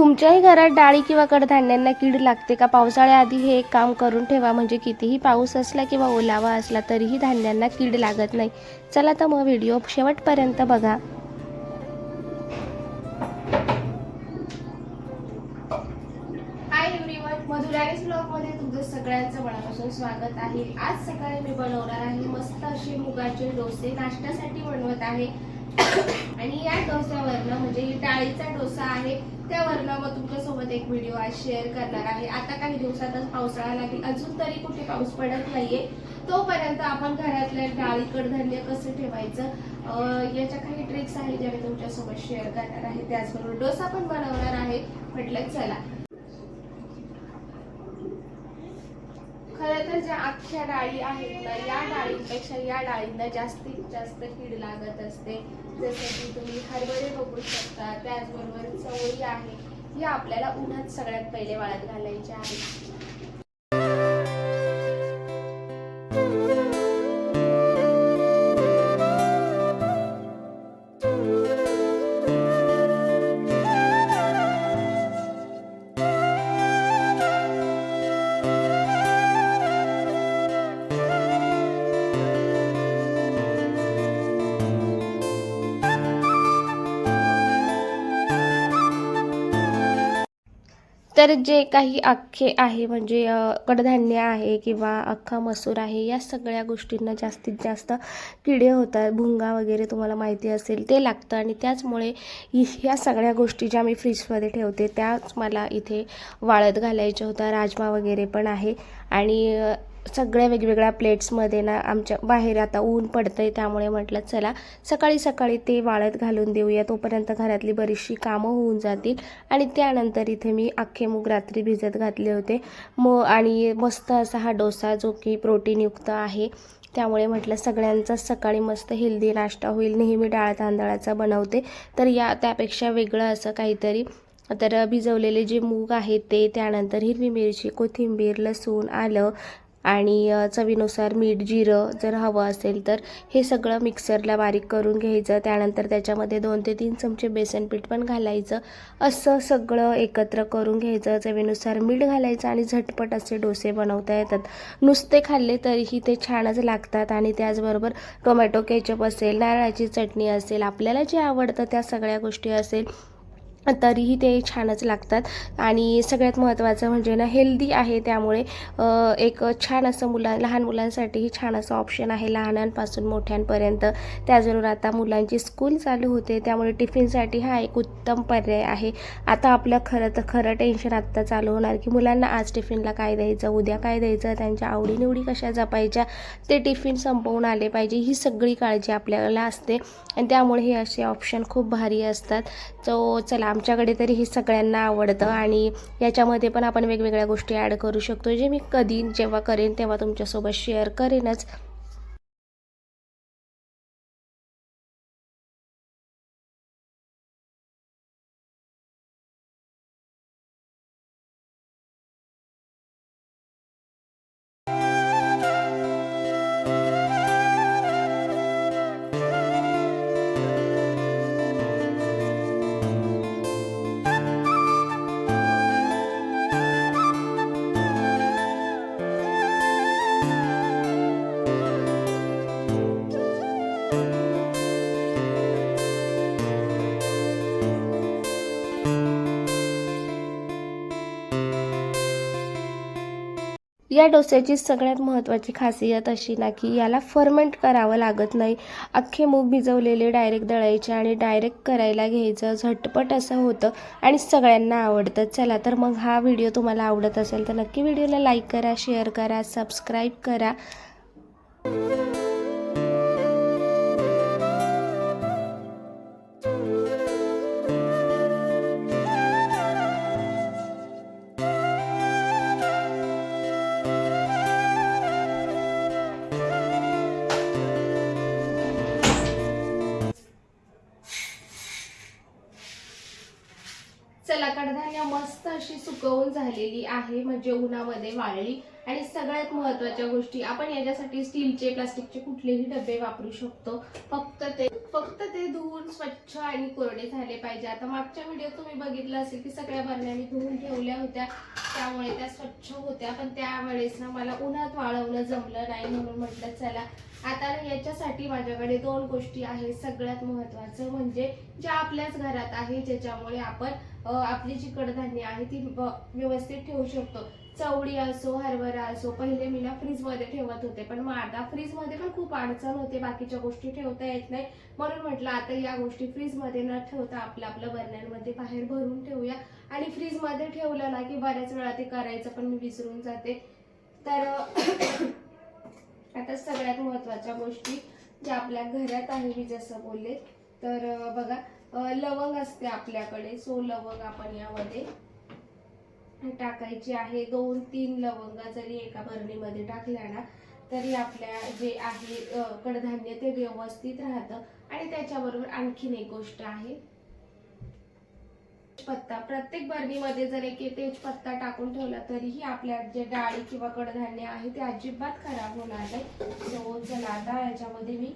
तुमच्याही घरात डाळी किंवा कडधान्यांना कीड लागते का? पावसाळ्याआधी हे एक काम करून ठेवा, म्हणजे कितीही पाऊस असला किंवा ओलावा असला तरीही धान्यांना कीड लागत नाही. चला तर मग व्हिडिओ शेवटपर्यंत बघा. हाय एव्हरीवन, मधुराणीज ब्लॉगमध्ये तुमचं सगळ्यांचं मनापासून स्वागत आहे. आज सकाळी मी बनवणार आहे मस्त असे मुगाचे डोसे, नाश्त्यासाठी बनवत आहे. आणि या डोस्यावरनं म्हणजे डाळीचा डोसा आहे त्यावरनं मग तुमच्यासोबत एक व्हिडिओ आज शेअर करणार आहे. आता काही दिवसातच पावसाळा लागेल, अजून तरी कुठे पाऊस पडत नाहीये. तोपर्यंत आपण घरातल्या डाळी कडधान्य कसं ठेवायचं याच्या काही ट्रिक्स आहेत ज्या मी तुमच्यासोबत शेअर करणार आहे. त्याचबरोबर डोसा पण बनवणार आहे. म्हटलं चला. खरं तर ज्या अख्ख्या डाळी आहेत ना, या डाळींपेक्षा या डाळींना जास्तीत जास्त कीड लागत असते. जसं की तुम्ही हरभरे बघू शकता, त्याचबरोबर चवळी आहे, ही आपल्याला उन्हात सगळ्यात पहिले वाळत घालायची आहे. तर जे काही अख्खे आहे म्हणजे कडधान्य आहे किंवा अख्खा मसूर आहे, या सगळ्या गोष्टींना जास्तीत जास्त किडे होतात. भुंगा वगैरे तुम्हाला माहिती असेल ते लागतं. आणि त्याचमुळे ह्या सगळ्या गोष्टी ज्या मी फ्रीजमध्ये ठेवते त्याच मला इथे वाळत घालायच्या होत्या. राजमा वगैरे पण आहे आणि सगळ्या वेगवेगळ्या प्लेट्समध्ये ना, आमच्या बाहेर आता ऊन पडतंय त्यामुळे म्हटलं चला सकाळी सकाळी ते वाळत घालून देऊया, तोपर्यंत घरातली बरीचशी कामं होऊन जातील. आणि त्यानंतर इथे मी अख्खे मूग रात्री भिजत घातले होते आणि मस्त असा हा डोसा जो की प्रोटीनयुक्त आहे, त्यामुळे म्हटलं सगळ्यांचा सकाळी मस्त हेल्दी नाश्ता होईल. नेहमी डाळ तांदळाचा बनवते तर त्यापेक्षा वेगळं असं काहीतरी. तर भिजवलेले जे मूग आहेत ते, त्यानंतर हिरवी मिरची, कोथिंबीर, लसूण, आलं आणि चवीनुसार मीठ, जिरं जर हवं असेल तर हे सगळं मिक्सरला बारीक करून घ्यायचं. त्यानंतर त्याच्यामध्ये 2 ते 3 चमचे बेसन पीठ पण घालायचं. असं सगळं एकत्र करून घ्यायचं. चवीनुसार मीठ घालायचं आणि झटपट असे डोसे बनवता येतात. नुसते खाल्ले तरीही ते छानच लागतात. आणि त्याचबरोबर टोमॅटो केचप असेल, नारळाची चटणी असेल, आपल्याला जे आवडतं त्या सगळ्या गोष्टी असेल तरीही ते छानच लागतात. आणि सगळ्यात महत्त्वाचं म्हणजे ना, हेल्दी आहे, त्यामुळे एक छान असं लहान मुलांसाठीही छान असं ऑप्शन आहे, लहानांपासून मोठ्यांपर्यंत. त्याचबरोबर आता मुलांची स्कूल चालू होते त्यामुळे टिफिनसाठी हा एक उत्तम पर्याय आहे. आता आपलं खरं टेन्शन आत्ता चालू होणार की मुलांना आज टिफिनला काय द्यायचं, उद्या काय द्यायचं, त्यांच्या आवडीनिवडी कशा जपायच्या, ते टिफिन संपवून आले पाहिजे, ही सगळी काळजी आपल्याला असते. आणि त्यामुळे हे असे ऑप्शन खूप भारी असतात. चला, आमच्याकडे तरी हे सगळ्यांना आवडतं. आणि याच्यामध्ये पण आपण वेगवेगळ्या गोष्टी ॲड करू शकतो, जे मी जेव्हा करेन तेव्हा तुमच्यासोबत शेअर करेनच. या डोस्याची सगळ्यात महत्त्वाची खासियत अशी ना, की याला फर्मेंट करावं लागत नाही. अख्खे मूग भिजवलेले डायरेक्ट दळायचे आणि डायरेक्ट करायला घ्यायचं. झटपट असं होतं आणि सगळ्यांना आवडतं. चला तर मग हा व्हिडिओ तुम्हाला आवडत असेल तर नक्की व्हिडिओला लाईक करा, शेअर करा, सबस्क्राईब करा. चला, कडधान्य मस्त अशी सुकवून झालेली आहे, म्हणजे उन्हामध्ये वाळली. आणि सगळ्यात महत्त्वाच्या गोष्टी, आपण याच्यासाठी स्टीलचे प्लास्टिकचे कुठलेही डबे वापरू शकतो. फक्त ते धुवून स्वच्छ आणि कोरडे झाले पाहिजे. आता मागच्या व्हिडिओ तुम्ही बघितलं असेल की सगळ्या बरण्या मी धुवून ठेवल्या होत्या, त्यामुळे त्या स्वच्छ होत्या. पण त्यावेळेस ना मला उन्हात वाळवणं जमलं नाही, म्हणून म्हटलं चला आता याच्यासाठी माझ्याकडे 2 गोष्टी आहेत. सगळ्यात महत्त्वाचं म्हणजे ज्या आपल्याच घरात आहे, ज्याच्यामुळे आपण आपली जी कडधान्य आहे ती व्यवस्थित ठेवू शकतो. चवळी असो, हरभरा असो, पहिले मी ना फ्रीजमध्ये ठेवत होते, पण मग आता फ्रीजमध्ये पण खूप अडचण होते, बाकीच्या गोष्टी ठेवता येत नाही. म्हणून म्हटलं आता या गोष्टी फ्रीजमध्ये न ठेवता आपल्या बरण्यांमध्ये बाहेर भरून ठेवूया. आणि फ्रीजमध्ये ठेवलं ना की बऱ्याच वेळा ते करायचं पण मी विसरून जाते. तर आता सगळ्यात महत्त्वाच्या गोष्टी ज्या आपल्या घरात आहे, मी जसं बोलले, तर बघा लवंग असते आपल्याकडे. सो लवंग आपण यामध्ये टाकायची आहे. 2-3 लवंगा जरी एका बरणीमध्ये टाकल्या ना तरी आपल्या जे आहे कडधान्य ते व्यवस्थित राहतं. आणि त्याच्याबरोबर आणखीन एक गोष्ट आहे, तेजपत्ता. प्रत्येक बरणीमध्ये जर एक तेजपत्ता टाकून ठेवला तरीही आपल्या जे डाळी किंवा कडधान्य आहे ते अजिबात खराब होणार नाही. सो चला आता याच्यामध्ये मी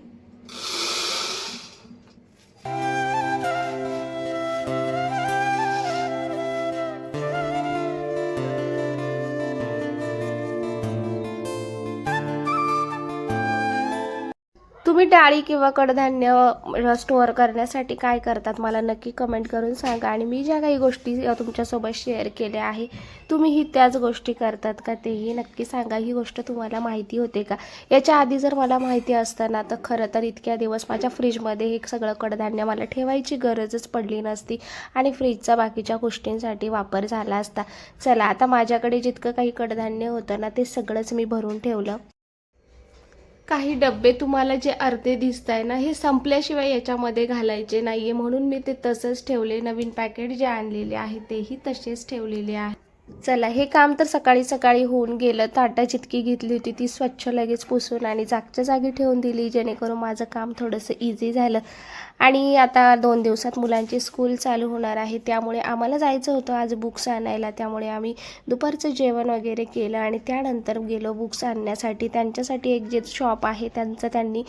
तुम्ही डाळी किंवा कडधान्य स्टोअर करण्यासाठी काय करतात मला नक्की कमेंट करून सांगा. आणि मी ज्या काही गोष्टी तुमच्यासोबत शेअर केल्या आहे, तुम्हीही त्याच गोष्टी करतात का तेही नक्की सांगा. ही गोष्ट तुम्हाला माहिती होते का? याच्या आधी जर मला माहिती असतं ना तर खरं तर इतक्या दिवस माझ्या फ्रीजमध्ये हे सगळं कडधान्य मला ठेवायची गरजच पडली नसती आणि फ्रीजचा बाकीच्या गोष्टींसाठी वापर झाला असता. चला आता माझ्याकडे जितकं काही कडधान्य होतं ना ते सगळंच मी भरून ठेवलं. काही डब्बे तुम्हाला जे अर्धे दिसत आहे ना, हे संपल्याशिवाय याच्यामध्ये घालायचे नाहीये, म्हणून मी ते तसंच ठेवले. नवीन पॅकेट जे आणलेले आहे तेही तसेच ठेवलेले आहे. चला हे काम तर सकाळी सकाळी होऊन गेलं. ताटा जितकी घेतली होती ती स्वच्छ लगेच पुसून आणि जागच्या जागी ठेवून दिली, जेणेकरून माझं काम थोडंसं इझी झालं. आणि आता 2 दिवसात मुलांची स्कूल चालू होणार आहे, त्यामुळे आम्हाला जायचं होतं आज बुक्स आणायला. त्यामुळे आम्ही दुपारचं जेवण वगैरे केलं आणि त्यानंतर गेलो बुक्स आणण्यासाठी. त्यांच्यासाठी एक जे शॉप आहे त्यांनी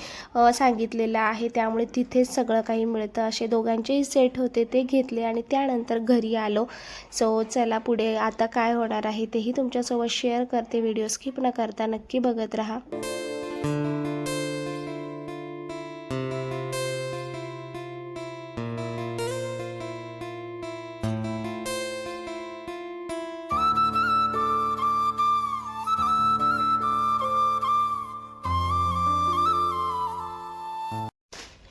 सांगितलेलं आहे, त्यामुळे तिथेच सगळं काही मिळतं. असे दोघांचेही सेट होते, ते घेतले आणि त्यानंतर घरी आलो. सो चला पुढे आता काय होणार आहे तेही तुमच्यासोबत शेअर करते. व्हिडिओ स्किप न करता नक्की बघत राहा.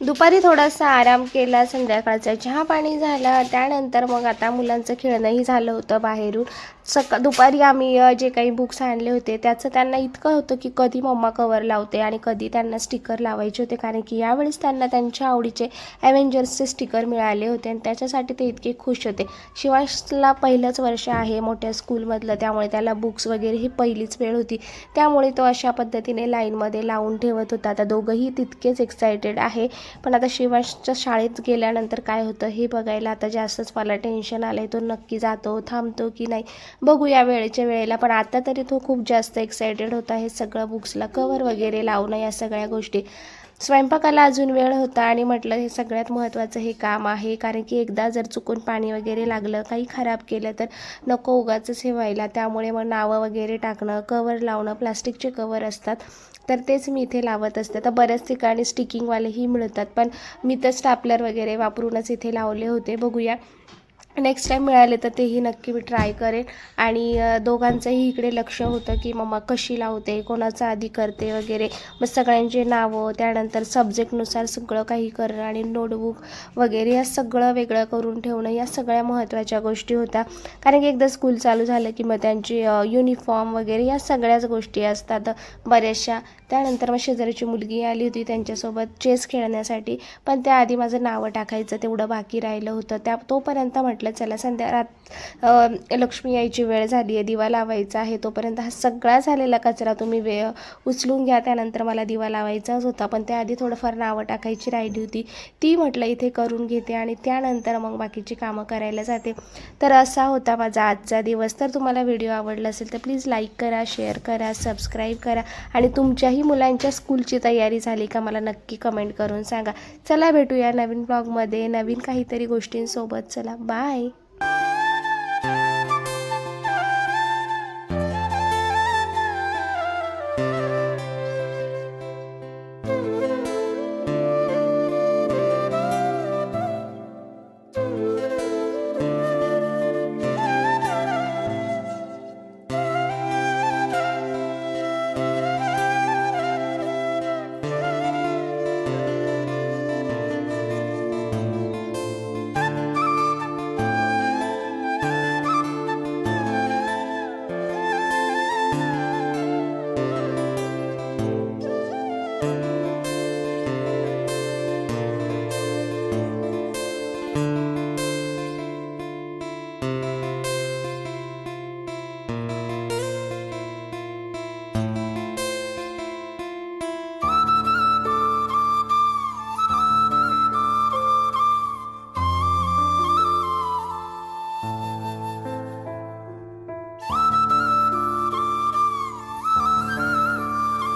दुपारी थोडासा आराम केला, संध्याकाळचा चहा पाणी झाला. त्यानंतर मग आता मुलांचं खेळणंही झालं होतं बाहेरून. दुपारी आम्ही जे काही बुक्स आणले होते त्याचं त्यांना इतकं होतं की कधी मम्मा कवर लावते आणि कधी त्यांना स्टिकर लावायचे होते, कारण की यावेळेस त्यांना त्यांच्या आवडीचे ॲव्हेंजर्सचे स्टिकर मिळाले होते आणि त्याच्यासाठी ते इतके खुश होते. शिवांशला पहिलंच वर्ष आहे मोठ्या स्कूलमधलं, त्यामुळे त्याला बुक्स वगैरे ही पहिलीच वेळ होती, त्यामुळे तो अशा पद्धतीने लाईनमध्ये लावून ठेवत होता. आता दोघंही तितकेच एक्सायटेड आहे. पण आता शिवांशच्या शाळेत गेल्यानंतर काय होतं हे बघायला आता जास्तच मला टेन्शन आलं आहे. तो नक्की जातो थांबतो की नाही बघूया वेळेच्या वेळेला. पण आता तरी तो खूप जास्त एक्सायटेड होता हे सगळं बुक्सला कवर वगैरे लावणं, या सगळ्या गोष्टी. स्वयंपाकाला अजून वेळ होता आणि म्हटलं हे सगळ्यात महत्त्वाचं हे काम आहे, कारण की एकदा जर चुकून पाणी वगैरे लागलं, काही खराब केलं तर नको उगाचच हे व्हायला. त्यामुळे मग नावं वगैरे टाकणं, कवर लावणं, प्लास्टिकचे कवर असतात तर तेच मी इथे लावत असते. तर बऱ्याच ठिकाणी स्टिकिंगवालेही मिळतात, पण मी तर स्टॅपलर वगैरे वापरूनच इथे लावले होते. बघूया नेक्स्ट टाईम मिळाले तर तेही नक्की मी ट्राय करेन. आणि दोघांचंही इकडे लक्ष होतं की मम्मा कशी लावते, कोणाचं आधी करते वगैरे. मग सगळ्यांचे नावं, त्यानंतर सब्जेक्टनुसार सगळं काही करणं आणि नोटबुक वगैरे या सगळं वेगळं करून ठेवणं, या सगळ्या महत्त्वाच्या गोष्टी होत्या. कारण की एकदा स्कूल चालू झालं की मग त्यांची युनिफॉर्म वगैरे या सगळ्याच गोष्टी असतात बऱ्याचशा. त्यानंतर मग शेजारीची मुलगी आली होती त्यांच्यासोबत चेस खेळण्यासाठी, पण त्याआधी माझं नावं टाकायचं तेवढं बाकी राहिलं होतं. तोपर्यंत म्हटलं म्हटलं चला लक्ष्मी यायची वेळ झाली आहे, दिवा लावायचा आहे, तोपर्यंत हा सगळा झालेला कचरा तुम्ही उचलून घ्या. त्यानंतर मला दिवा लावायचाच होता, पण त्याआधी थोडंफार नावं टाकायची राहिली होती, ती म्हटलं इथे करून घेते आणि त्यानंतर मग बाकीची कामं करायला जाते. तर असा होता माझा आजचा दिवस. तर तुम्हाला व्हिडिओ आवडला असेल तर प्लीज लाईक करा, शेअर करा, सबस्क्राईब करा आणि तुमच्याही मुलांच्या स्कूलची तयारी झाली का मला नक्की कमेंट करून सांगा. चला भेटूया नवीन ब्लॉगमध्ये नवीन काहीतरी गोष्टींसोबत. चला बाय.